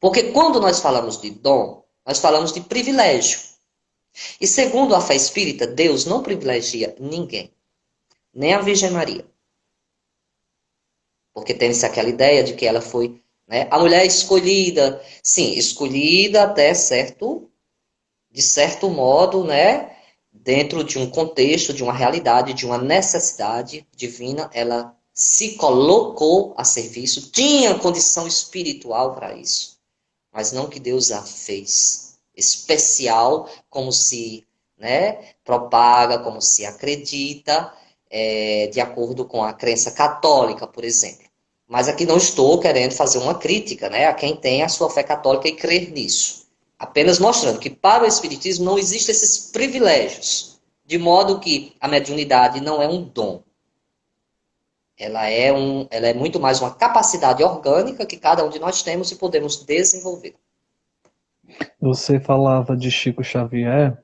Porque quando nós falamos de dom, nós falamos de privilégio. E segundo a fé espírita, Deus não privilegia ninguém, nem a Virgem Maria. Porque tem-se aquela ideia de que ela foi, né, a mulher escolhida. Sim, escolhida até de certo modo, né, dentro de um contexto, de uma realidade, de uma necessidade divina, ela se colocou a serviço, tinha condição espiritual para isso, mas não que Deus a fez especial, como se, né, propaga, como se acredita, de acordo com a crença católica, por exemplo. Mas aqui não estou querendo fazer uma crítica, né, a quem tem a sua fé católica e crer nisso. Apenas mostrando que para o Espiritismo não existem esses privilégios, de modo que a mediunidade não é um dom. Ela é muito mais uma capacidade orgânica que cada um de nós temos e podemos desenvolver. Você falava de Chico Xavier,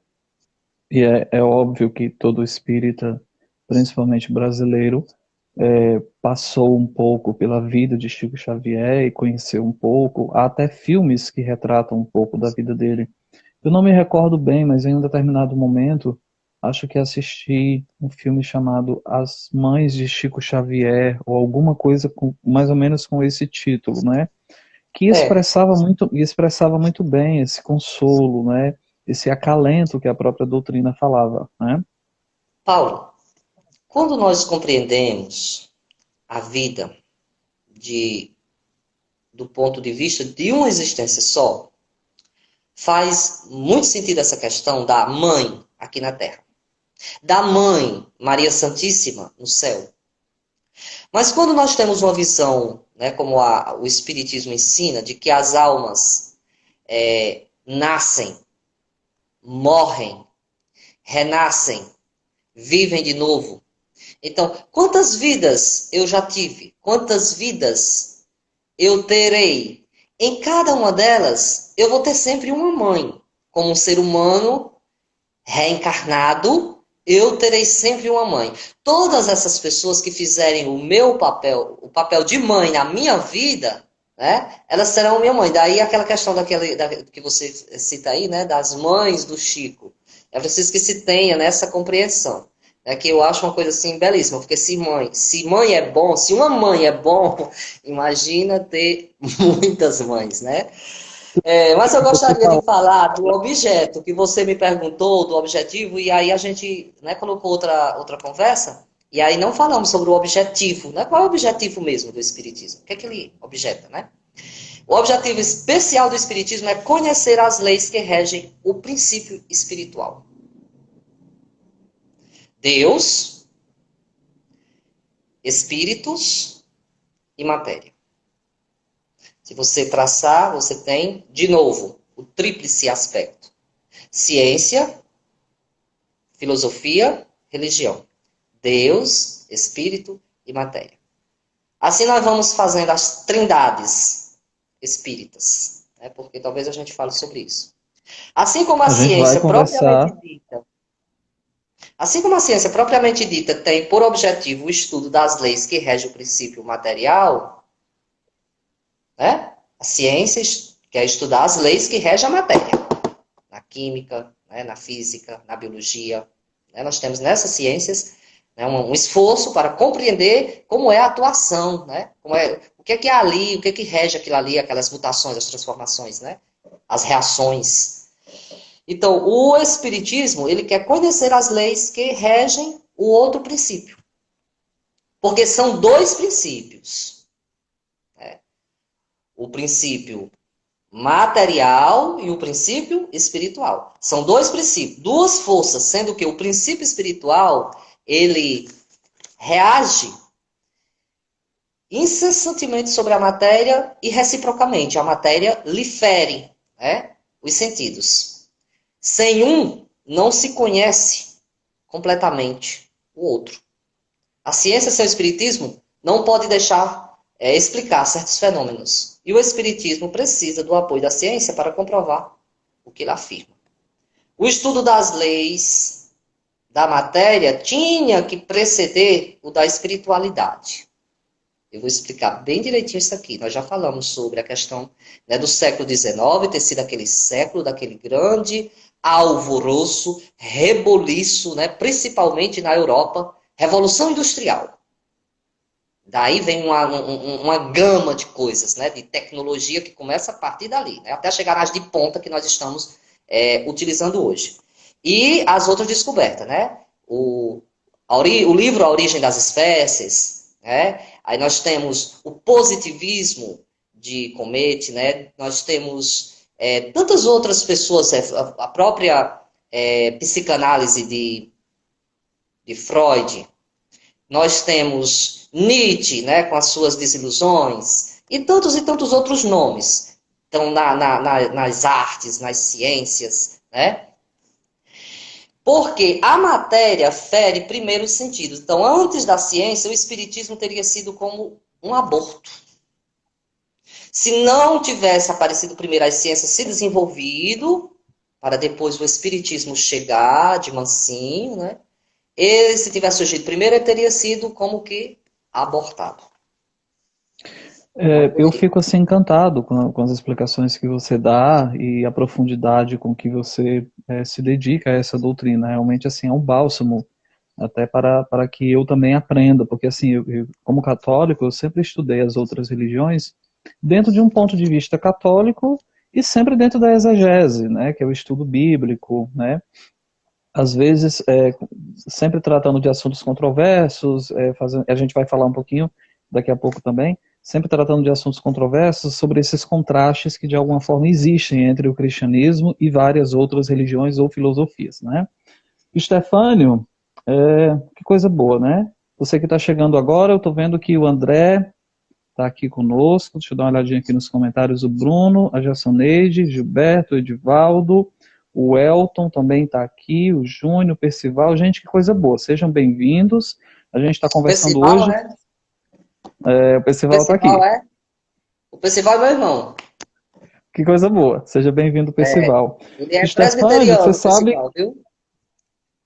e é óbvio que todo espírita, principalmente brasileiro, passou um pouco pela vida de Chico Xavier e conheceu um pouco, há até filmes que retratam um pouco da vida dele. Eu não me recordo bem, mas em um determinado momento, acho que assisti um filme chamado As Mães de Chico Xavier, ou alguma coisa mais ou menos com esse título, né? Que É, expressava muito bem esse consolo, né? Esse acalento que a própria doutrina falava, né? Paulo, quando nós compreendemos a vida de, do ponto de vista de uma existência só, faz muito sentido essa questão da mãe aqui na Terra, da mãe Maria Santíssima no céu. Mas quando nós temos uma visão, né, como o Espiritismo ensina, de que as almas nascem, morrem, renascem, vivem de novo. Então, quantas vidas eu já tive? Quantas vidas eu terei? Em cada uma delas, eu vou ter sempre uma mãe. Como um ser humano reencarnado, eu terei sempre uma mãe. Todas essas pessoas que fizerem o meu papel, o papel de mãe na minha vida, né, elas serão minha mãe. Daí aquela questão que você cita aí, né, das mães do Chico. É preciso que se tenha nessa compreensão. É que eu acho uma coisa assim belíssima, porque se mãe é bom, se uma mãe é bom, imagina ter muitas mães, né? Mas eu Você gostaria de fala, falar do objeto que você me perguntou, do objetivo, e aí a gente, né, colocou outra conversa, e aí não falamos sobre o objetivo, né? Qual é o objetivo mesmo do Espiritismo? O que é que ele objeta, né? O objetivo especial do Espiritismo é conhecer as leis que regem o princípio espiritual. Deus, espíritos e matéria. Se você traçar, você tem, de novo, o tríplice aspecto. Ciência, filosofia, religião. Deus, espírito e matéria. Assim nós vamos fazendo as trindades espíritas, né? Porque talvez a gente fale sobre isso. Assim como a a gente vai ciência propriamente conversar. dita, assim como a ciência propriamente dita tem por objetivo o estudo das leis que regem o princípio material, né? A ciência quer estudar as leis que regem a matéria, na química, né? Na física, na biologia. Né? Nós temos nessas ciências, né, um esforço para compreender como é a atuação, né? O que é ali, o que é que rege aquilo ali, aquelas mutações, as transformações, né? As reações. Então, o Espiritismo, ele quer conhecer as leis que regem o outro princípio. Porque são dois princípios. o princípio material e o princípio espiritual. São dois princípios, duas forças, sendo que o princípio espiritual, ele reage incessantemente sobre a matéria e reciprocamente. A matéria lhe fere, né, os sentidos. Sem um, não se conhece completamente o outro. A ciência sem o espiritismo não pode deixar explicar certos fenômenos. E o espiritismo precisa do apoio da ciência para comprovar o que ele afirma. O estudo das leis da matéria tinha que preceder o da espiritualidade. Eu vou explicar bem direitinho isso aqui. Nós já falamos sobre a questão, né, do século XIX, ter sido aquele século daquele grande alvoroço, reboliço, né, principalmente na Europa, Revolução Industrial. Daí vem uma gama de coisas, né, de tecnologia que começa a partir dali, né, até chegar nas de ponta que nós estamos utilizando hoje. E as outras descobertas, né? O livro A Origem das Espécies, né? Aí nós temos o positivismo de Comete, né? Nós temos tantas outras pessoas, a própria psicanálise de Freud. Nós temos Nietzsche, né, com as suas desilusões, e tantos outros nomes. Então, nas artes, nas ciências, né? Porque a matéria fere primeiro os sentidos. Então, antes da ciência, o espiritismo teria sido como um aborto. Se não tivesse aparecido primeiro as ciências se desenvolvido, para depois o espiritismo chegar de mansinho, né? Ele, se tivesse surgido primeiro, ele teria sido como que abortado. Eu fico assim encantado com as explicações que você dá e a profundidade com que você se dedica a essa doutrina. Realmente assim é um bálsamo até para que eu também aprenda, porque assim, como católico, eu sempre estudei as outras religiões dentro de um ponto de vista católico e sempre dentro da exegese, né, que é o estudo bíblico, né, às vezes sempre tratando de assuntos controversos, a gente vai falar um pouquinho daqui a pouco também, sempre tratando de assuntos controversos sobre esses contrastes que de alguma forma existem entre o cristianismo e várias outras religiões ou filosofias, né. Estefânio, que coisa boa, né? Você que está chegando agora, eu estou vendo que o André está aqui conosco, deixa eu dar uma olhadinha aqui nos comentários, o Bruno, a Jassoneide, Gilberto, o Edivaldo, o Elton também está aqui, o Júnior, o Percival, gente, que coisa boa, sejam bem-vindos, a gente está conversando Percival, hoje, né? o Percival está aqui. O Percival é meu irmão. Que coisa boa, seja bem-vindo, Percival. Ele é Estefânio, você presbiteriano, sabe... Percival, viu?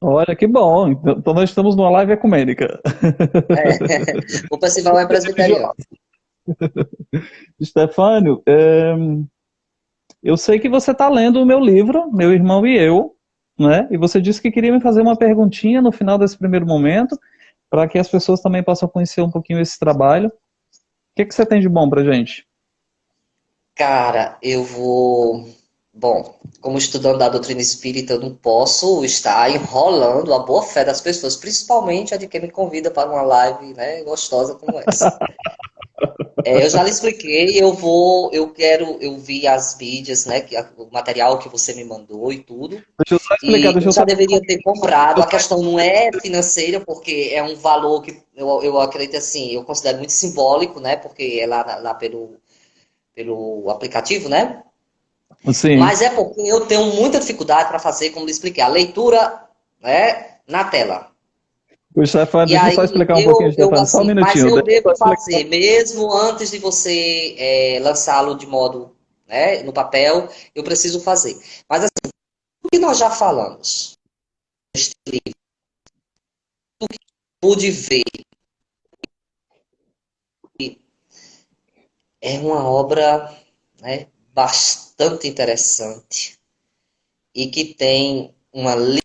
Olha, que bom, então nós estamos numa live ecumênica. O Percival é presbiteriano. Estefânio, eu sei que você está lendo o meu livro, Meu Irmão e Eu, né? E você disse que queria me fazer uma perguntinha no final desse primeiro momento, para que as pessoas também possam conhecer um pouquinho esse trabalho. O que você tem de bom para gente? Cara, eu vou... Bom, como estudante da doutrina espírita, eu não posso estar enrolando a boa fé das pessoas, principalmente a de quem me convida para uma live, né, gostosa como essa. Eu já lhe expliquei, eu vi as mídias, né, o material que você me mandou e tudo, Deixa eu só explicar, e eu já deveria ter comprado. A questão não é financeira, porque é um valor que eu acredito assim, eu considero muito simbólico, né, porque é lá pelo aplicativo, né? Sim. Mas é porque eu tenho muita dificuldade para fazer, como lhe expliquei, a leitura, né, na tela. O Stefano, E deixa eu aí só explicar um pouquinho, Stefano, só um assim, mas minutinho. eu Deixa eu só devo explicar. fazer, mesmo antes de você lançá-lo de modo, né, no papel, eu preciso fazer. Mas assim, o que nós já falamos, pude ver, é uma obra, né, bastante interessante e que tem uma lição.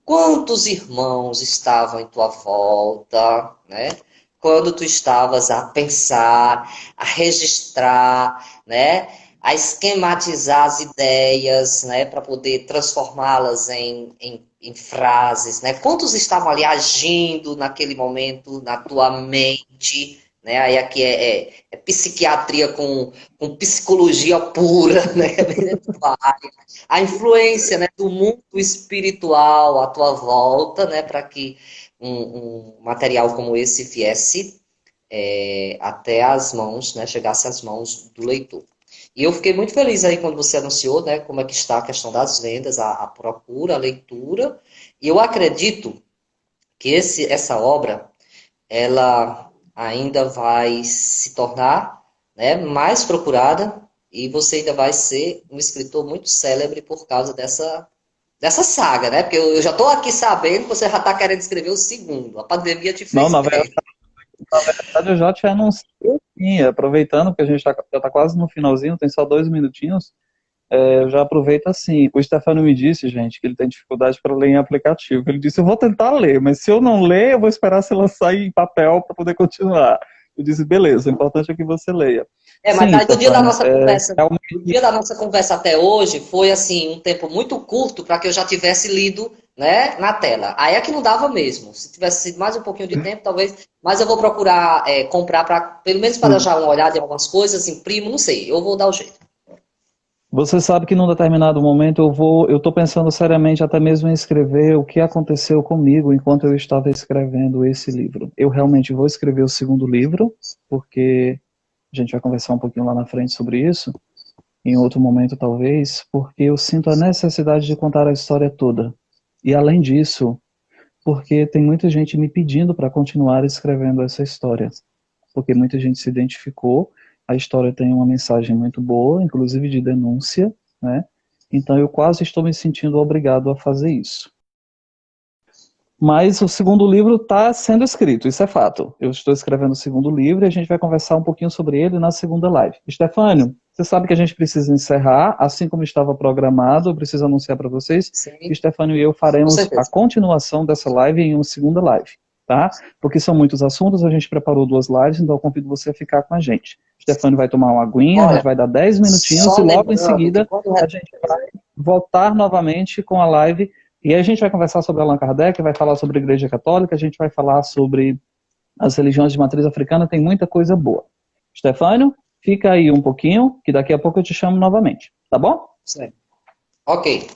Quantos irmãos estavam em tua volta, né? Quando tu estavas a pensar, a registrar, né? A esquematizar as ideias, né? Para poder transformá-las em frases, né? Quantos estavam ali agindo naquele momento na tua mente, né? Aí aqui é psiquiatria com psicologia pura, né? A influência, né, do mundo espiritual à tua volta, né, para que um material como esse viesse até as mãos, né, chegasse às mãos do leitor. E eu fiquei muito feliz aí quando você anunciou, né, como é que está a questão das vendas, a procura, a leitura. E eu acredito que essa obra, ela ainda vai se tornar, né, mais procurada e você ainda vai ser um escritor muito célebre por causa dessa saga, né? Porque eu já estou aqui sabendo que você já está querendo escrever o segundo. A pandemia te Não, fez bem. na verdade eu já te anunciei, sim, aproveitando que a gente já tá quase no finalzinho, tem só 2 minutinhos, eu já aproveito assim. O Stefano me disse, gente, que ele tem dificuldade para ler em aplicativo. Ele disse, eu vou tentar ler, mas se eu não ler, eu vou esperar se lançar em papel para poder continuar. Eu disse, beleza, o importante é que você leia. Mas Sim, aí do dia da Stefano, nossa conversa, do realmente. dia da nossa conversa até hoje, foi assim, um tempo muito curto para que eu já tivesse lido, né, na tela. Aí é que não dava mesmo. Se tivesse sido mais um pouquinho de tempo, talvez. Mas eu vou procurar comprar para, pelo menos para Sim. já uma olhada em algumas coisas, imprimo, não sei. Eu vou dar o jeito. Você sabe que num determinado momento eu estou pensando seriamente até mesmo em escrever o que aconteceu comigo enquanto eu estava escrevendo esse livro. Eu realmente vou escrever o segundo livro, porque a gente vai conversar um pouquinho lá na frente sobre isso, em outro momento talvez, porque eu sinto a necessidade de contar a história toda. E além disso, porque tem muita gente me pedindo para continuar escrevendo essa história, porque muita gente se identificou, a história tem uma mensagem muito boa, inclusive de denúncia, né? Então eu quase estou me sentindo obrigado a fazer isso. Mas o segundo livro está sendo escrito, isso é fato. Eu estou escrevendo o segundo livro e a gente vai conversar um pouquinho sobre ele na segunda live. Estefânio, você sabe que a gente precisa encerrar, assim como estava programado, eu preciso anunciar para vocês que Sim, Estefânio e eu com faremos a certeza. continuação dessa live em uma segunda live, tá? Porque são muitos assuntos, a gente preparou 2 lives, então eu convido você a ficar com a gente. Estefânio vai tomar uma aguinha, a gente Olha, vai dar 10 minutinhos só e logo em lembrando que seguida quando a gente vai voltar novamente com a live e aí a gente vai conversar sobre Allan Kardec, vai falar sobre a Igreja Católica, a gente vai falar sobre as religiões de matriz africana, tem muita coisa boa. Stefânio, fica aí um pouquinho, que daqui a pouco eu te chamo novamente, tá bom? Sim. Ok.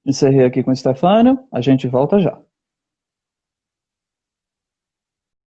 Encerrei aqui com o Stefânio, a gente volta já.